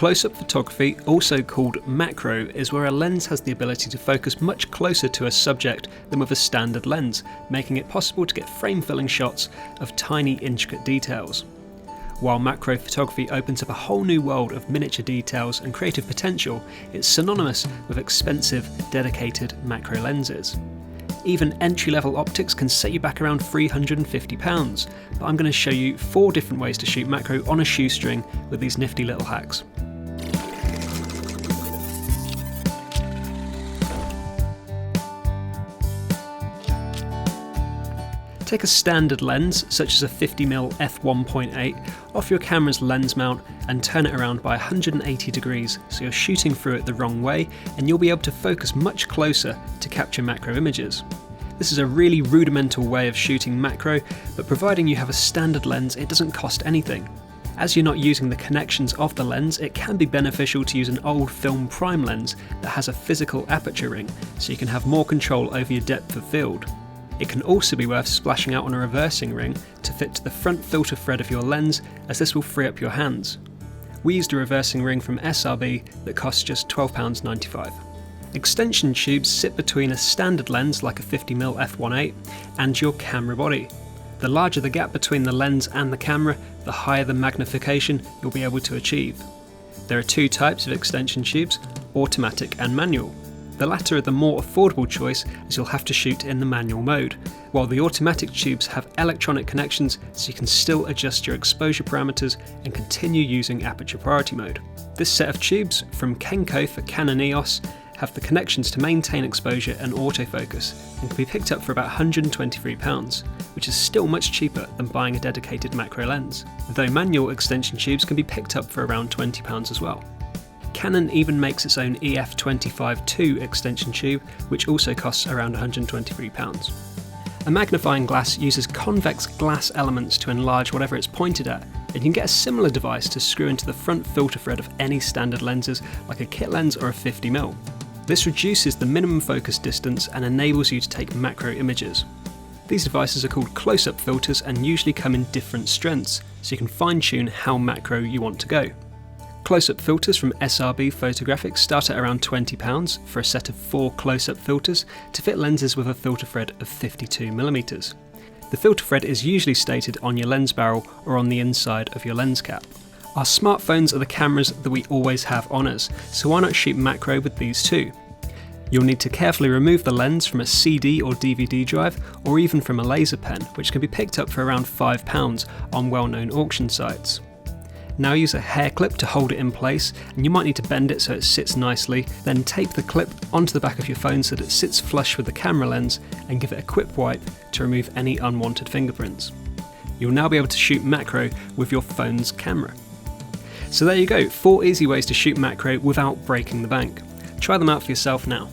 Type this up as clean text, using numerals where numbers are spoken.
Close-up photography, also called macro, is where a lens has the ability to focus much closer to a subject than with a standard lens, making it possible to get frame-filling shots of tiny, intricate details. While macro photography opens up a whole new world of miniature details and creative potential, it's synonymous with expensive, dedicated macro lenses. Even entry-level optics can set you back around £350, but I'm going to show you 4 different ways to shoot macro on a shoestring with these nifty little hacks. Take a standard lens, such as a 50mm f1.8, off your camera's lens mount and turn it around by 180 degrees so you're shooting through it the wrong way, and you'll be able to focus much closer to capture macro images. This is a really rudimental way of shooting macro, but providing you have a standard lens, it doesn't cost anything. As you're not using the connections of the lens, it can be beneficial to use an old film prime lens that has a physical aperture ring, so you can have more control over your depth of field. It can also be worth splashing out on a reversing ring to fit to the front filter thread of your lens, as this will free up your hands. We used a reversing ring from SRB that costs just £12.95. Extension tubes sit between a standard lens like a 50mm f1.8 and your camera body. The larger the gap between the lens and the camera, the higher the magnification you'll be able to achieve. There are 2 types of extension tubes, automatic and manual. The latter are the more affordable choice, as you'll have to shoot in the manual mode, while the automatic tubes have electronic connections so you can still adjust your exposure parameters and continue using aperture priority mode. This set of tubes, from Kenko for Canon EOS, have the connections to maintain exposure and autofocus, and can be picked up for about £123, which is still much cheaper than buying a dedicated macro lens, though manual extension tubes can be picked up for around £20 as well. Canon even makes its own EF25-2 extension tube, which also costs around £123. A magnifying glass uses convex glass elements to enlarge whatever it's pointed at, and you can get a similar device to screw into the front filter thread of any standard lenses like a kit lens or a 50mm. This reduces the minimum focus distance and enables you to take macro images. These devices are called close-up filters and usually come in different strengths, so you can fine-tune how macro you want to go. Close-up filters from SRB Photographics start at around £20 for a set of 4 close-up filters to fit lenses with a filter thread of 52mm. The filter thread is usually stated on your lens barrel or on the inside of your lens cap. Our smartphones are the cameras that we always have on us, so why not shoot macro with these too? You'll need to carefully remove the lens from a CD or DVD drive, or even from a laser pen, which can be picked up for around £5 on well-known auction sites. Now use a hair clip to hold it in place, and you might need to bend it so it sits nicely, then tape the clip onto the back of your phone so that it sits flush with the camera lens, and give it a quick wipe to remove any unwanted fingerprints. You'll now be able to shoot macro with your phone's camera. So there you go, 4 easy ways to shoot macro without breaking the bank. Try them out for yourself now.